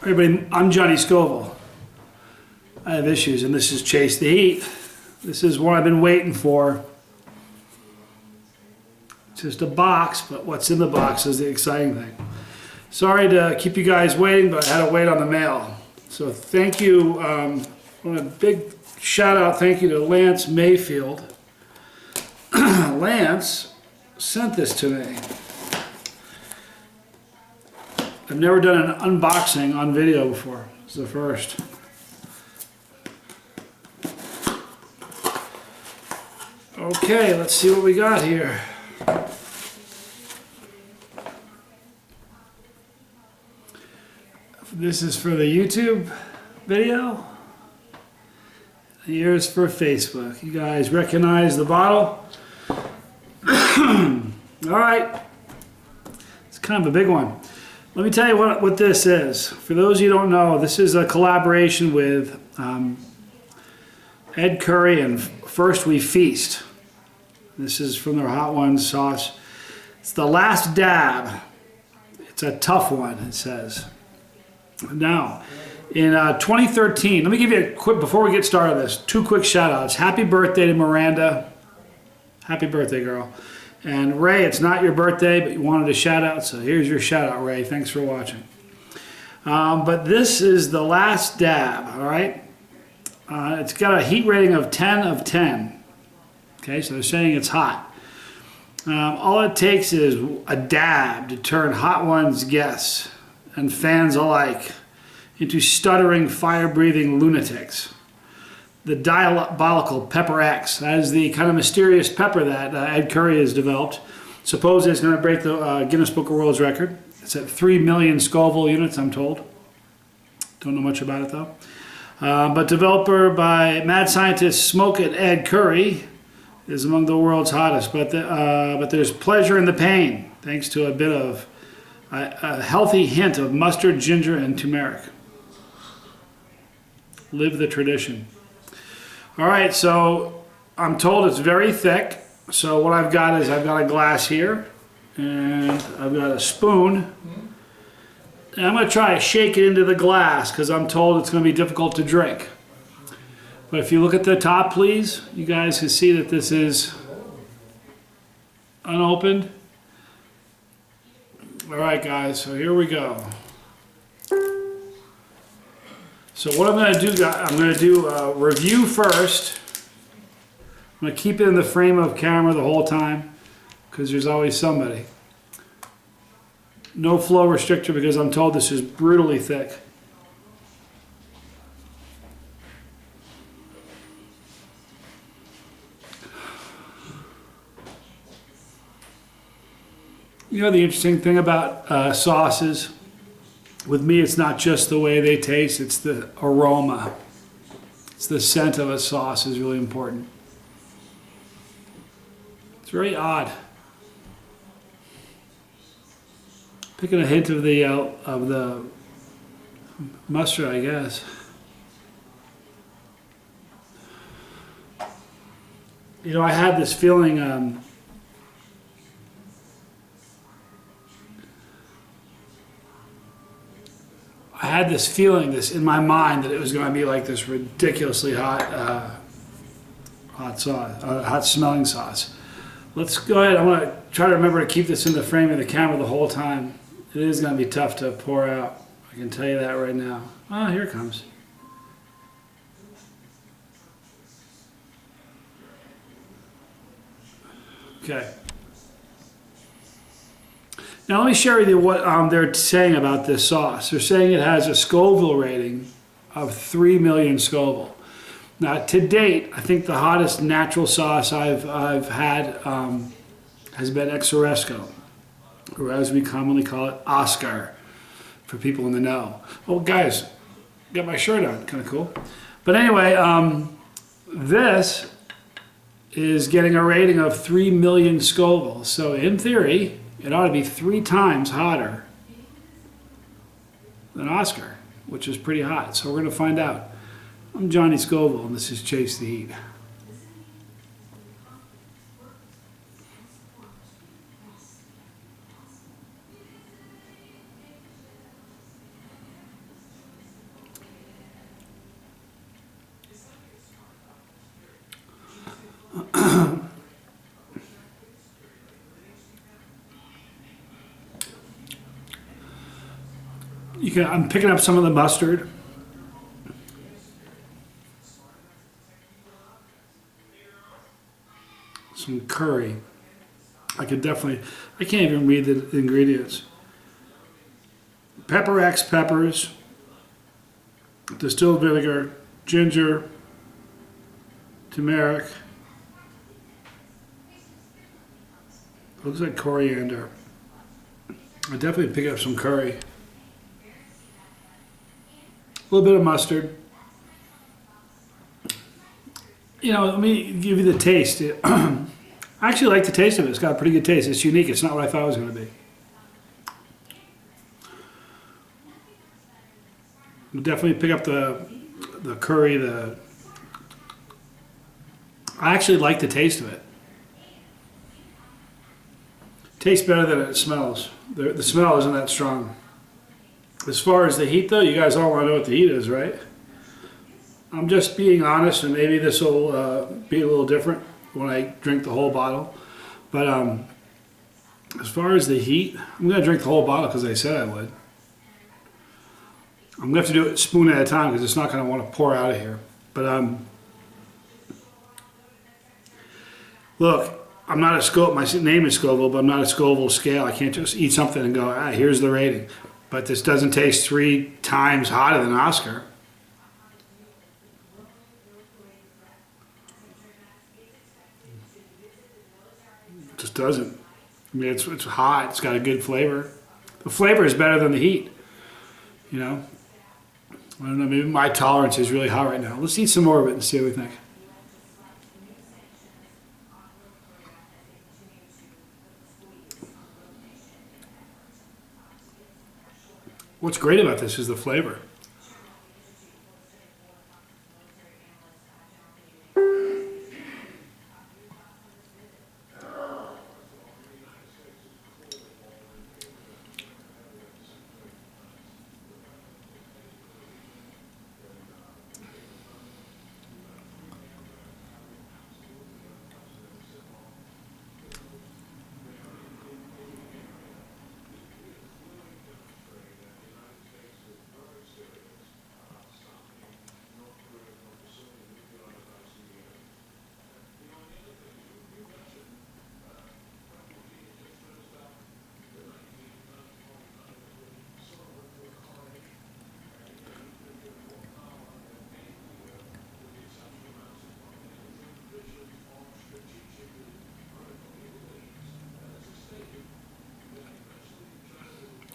Everybody, I'm Johnny Scoville. I have issues, and this is Chase the Heat. This is what I've been waiting for. It's just a box, but what's in the box is the exciting thing. Sorry to keep you guys waiting, but I had to wait on the mail. So thank you. A big shout out, thank you to Lance Mayfield. Lance sent this to me. I've never done an unboxing on video before. It's the first. Okay, let's see what we got here. This is for the YouTube video. Here's for Facebook. You guys recognize the bottle? All right. It's kind of a big one. Let me tell you what this is. For those of you who don't know, this is a collaboration with Ed Curry and First We Feast. This is from their Hot Ones sauce. It's the last dab. It's a tough one, it says. Now, in 2013, let me give you a quick, before we get started on this, 2 quick shout outs. Happy birthday to Miranda. Happy birthday, girl. And Ray, it's not your birthday, but you wanted a shout out, so here's your shout out, Ray. Thanks for watching. But this is the last dab, all right? It's got a heat rating of 10 of 10. Okay, so they're saying it's hot. All it takes is a dab to turn Hot Ones guests and fans alike into stuttering, fire-breathing lunatics. The diabolical Pepper X. That is the kind of mysterious pepper that Ed Curry has developed. Supposedly it's going to break the Guinness Book of World Record. It's at 3 million Scoville units, I'm told. Don't know much about it though. But developer by mad scientist Smoke It Ed Curry is among the world's hottest. But there's pleasure in the pain, thanks to a bit of a healthy hint of mustard, ginger, and turmeric. Live the tradition. All right, so I'm told it's very thick. So what I've got is I've got a glass here, and I've got a spoon. And I'm going to try to shake it into the glass because I'm told it's going to be difficult to drink. But if you look at the top, please, you guys can see that this is unopened. All right, guys, so here we go. So what I'm going to do, I'm going to do a review first. I'm going to keep it in the frame of camera the whole time because there's always somebody. No flow restrictor because I'm told this is brutally thick. You know the interesting thing about sauces? With me, it's not just the way they taste, it's the aroma. It's the scent of a sauce is really important. It's very odd. Picking a hint of the mustard, I guess. You know, I had this feeling. I had this feeling, in my mind, that it was going to be like this ridiculously hot, hot smelling sauce. Let's go ahead. I'm going to try to remember to keep this in the frame of the camera the whole time. It is going to be tough to pour out. I can tell you that right now. Oh, here it comes. Okay. Now let me share with you what they're saying about this sauce. They're saying it has a Scoville rating of 3 million Scoville. Now to date, I think the hottest natural sauce I've had has been Exoresco, or as we commonly call it, Oscar, for people in the know. Oh guys, got my shirt on, kind of cool. But anyway, this is getting a rating of 3 million Scoville. So in theory, it ought to be 3 times hotter than Oscar, which is pretty hot. So we're going to find out. I'm Johnny Scoville, and this is Chase the Heat. I'm picking up some of the mustard. Some curry. I can't even read the ingredients. Pepper X peppers, distilled vinegar, ginger, turmeric. Looks like coriander. I definitely pick up some curry. A little bit of mustard. You know, let me give you the taste. I actually like the taste of it. It's got a pretty good taste. It's unique. It's not what I thought it was going to be. I'll definitely pick up the curry. I actually like the taste of it. Tastes better than it smells. The smell isn't that strong. As far as the heat though, you guys all want to know what the heat is, right? I'm just being honest, and maybe this will be a little different when I drink the whole bottle. But as far as the heat, I'm going to drink the whole bottle because I said I would. I'm going to have to do it spoon at a time because it's not going to want to pour out of here. But look, I'm not a Scoville. My name is Scoville, but I'm not a Scoville scale. I can't just eat something and go, here's the rating. But this doesn't taste 3 times hotter than Oscar. It just doesn't. I mean, it's hot. It's got a good flavor. The flavor is better than the heat. You know? I don't know. Maybe my tolerance is really high right now. Let's eat some more of it and see what we think. What's great about this is the flavor.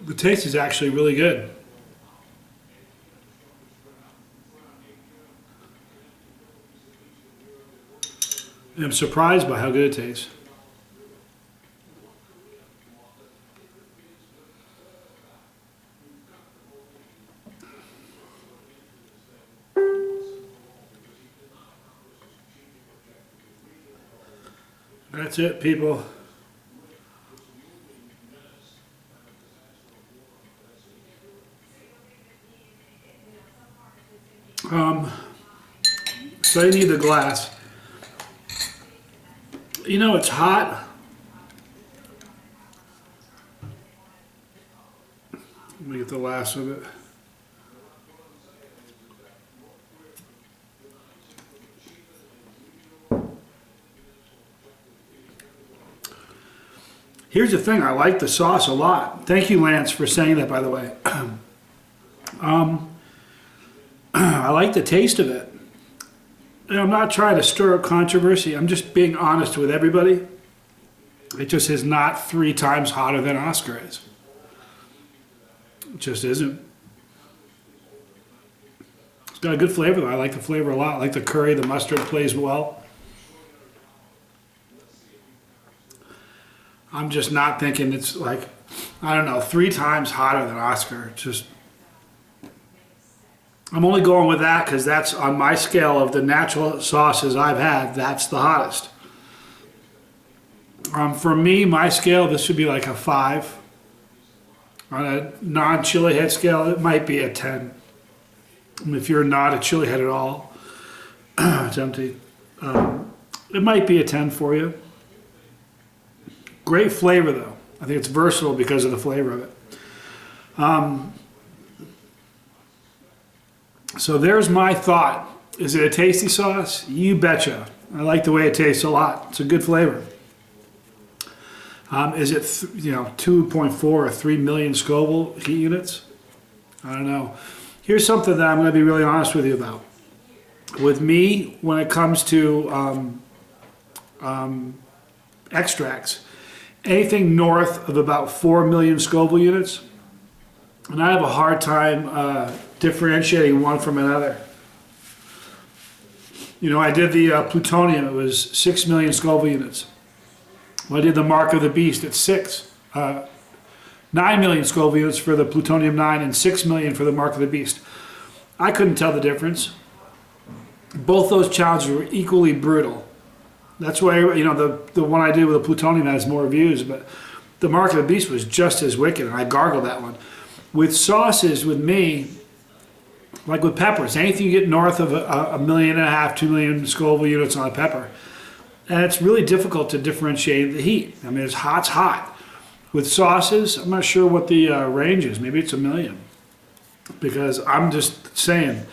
The taste is actually really good. And I'm surprised by how good it tastes. That's it, people. So you need the glass. You know it's hot. Let me get the last of it. Here's the thing, I like the sauce a lot. Thank you, Lance, for saying that, by the way. I like the taste of it. And I'm not trying to stir up controversy. I'm just being honest with everybody. It just is not 3 times hotter than Oscar is. It just isn't. It's got a good flavor, though. I like the flavor a lot. I like the curry. The mustard plays well. I'm just not thinking it's like, I don't know, 3 times hotter than Oscar. Just, I'm only going with that because that's on my scale of the natural sauces I've had, that's the hottest. For me, my scale, this would be like a 5. On a non-chili head scale, it might be a 10. If you're not a chili head at all, it's empty. It might be a 10 for you. Great flavor though. I think it's versatile because of the flavor of it. So there's my thought. Is it a tasty sauce? You betcha. I like the way it tastes a lot. It's a good flavor. Is it 2.4 or 3 million Scoville heat units? I don't know. Here's something that I'm going to be really honest with you about. With me, when it comes to extracts, anything north of about 4 million Scoville units, and I have a hard time differentiating one from another. You know, I did the plutonium, it was 6 million Scoville units. When I did the Mark of the Beast, it's 9 million Scoville units for the plutonium 9 and 6 million for the Mark of the Beast. I couldn't tell the difference. Both those challenges were equally brutal. That's why, you know, the one I did with the plutonium has more views, but the Mark of the Beast was just as wicked, and I gargled that one. With sauces, with me, like with peppers, anything you get north of 1.5 million, 2 million Scoville units on a pepper, and it's really difficult to differentiate the heat. I mean, it's hot. With sauces, I'm not sure what the range is. Maybe it's 1 million. Because I'm just saying,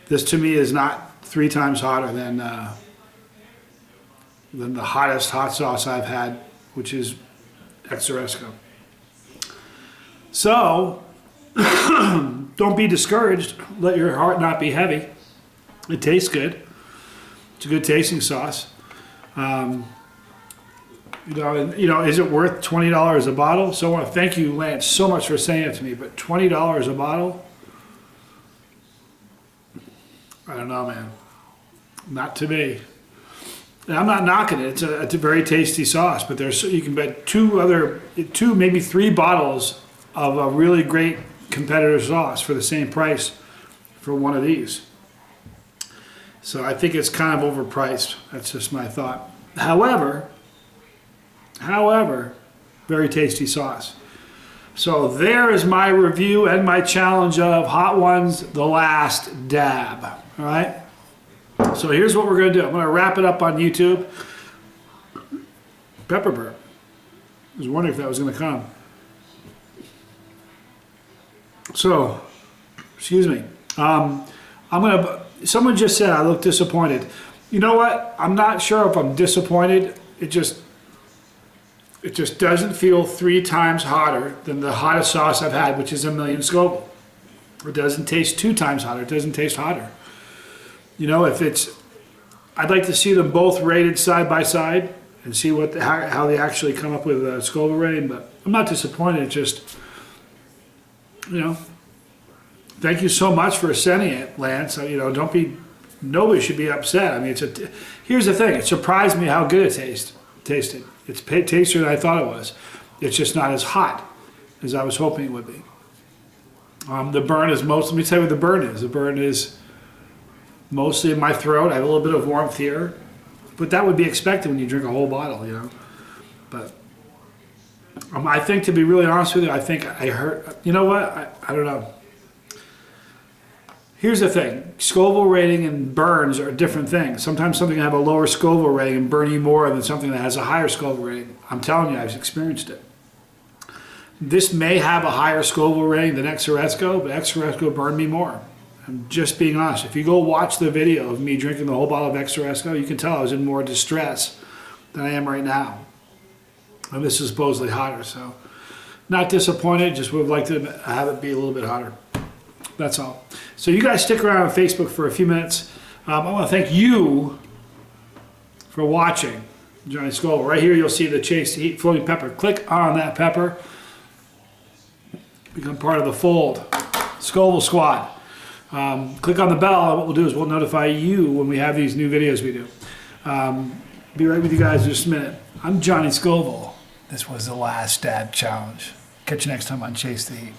this to me is not 3 times hotter than the hottest hot sauce I've had, which is Xeresco. So, don't be discouraged. Let your heart not be heavy. It tastes good. It's a good tasting sauce. You know, is it worth $20 a bottle? So I want to thank you, Lance, so much for saying it to me. But $20 a bottle? I don't know, man. Not to me. And I'm not knocking it. It's a very tasty sauce. But you can bet 2, maybe 3 bottles of a really great competitor sauce for the same price for one of these. So I think it's kind of overpriced. That's just my thought. However, very tasty sauce. So there is my review and my challenge of Hot Ones, the last dab. All right. So here's what we're going to do. I'm going to wrap it up on YouTube. Pepper burp. I was wondering if that was going to come. So, excuse me. Someone just said I look disappointed. You know what? I'm not sure if I'm disappointed. It just doesn't feel 3 times hotter than the hottest sauce I've had, which is 1 million Scoville. It doesn't taste 2 times hotter. It doesn't taste hotter. You know, I'd like to see them both rated side by side and see how they actually come up with a Scoville rating. But I'm not disappointed. It's just, you know, thank you so much for sending it, Lance. You know, nobody should be upset. I mean, here's the thing. It surprised me how good it tasted. It's tastier than I thought it was. It's just not as hot as I was hoping it would be. The burn is let me tell you what the burn is. The burn is mostly in my throat. I have a little bit of warmth here, but that would be expected when you drink a whole bottle, you know. But I think, to be really honest with you, I think I heard, you know what? I don't know. Here's the thing. Scoville rating and burns are different things. Sometimes something can have a lower Scoville rating and burn you more than something that has a higher Scoville rating. I'm telling you, I've experienced it. This may have a higher Scoville rating than Xeresco, but Xeresco burned me more. I'm just being honest. If you go watch the video of me drinking the whole bottle of Xeresco, you can tell I was in more distress than I am right now. And this is supposedly hotter, so not disappointed, just would like to have it be a little bit hotter. That's all. So you guys stick around on Facebook for a few minutes. I want to thank you for watching Johnny Scoville. Right here you'll see the Chasetheheat floating pepper. Click on that pepper. Become part of the fold. Scoville Squad. Click on the bell, and what we'll do is we'll notify you when we have these new videos we do. Be right with you guys in just a minute. I'm Johnny Scoville. This was the Last Dab Challenge. Catch you next time on Chase the Heat.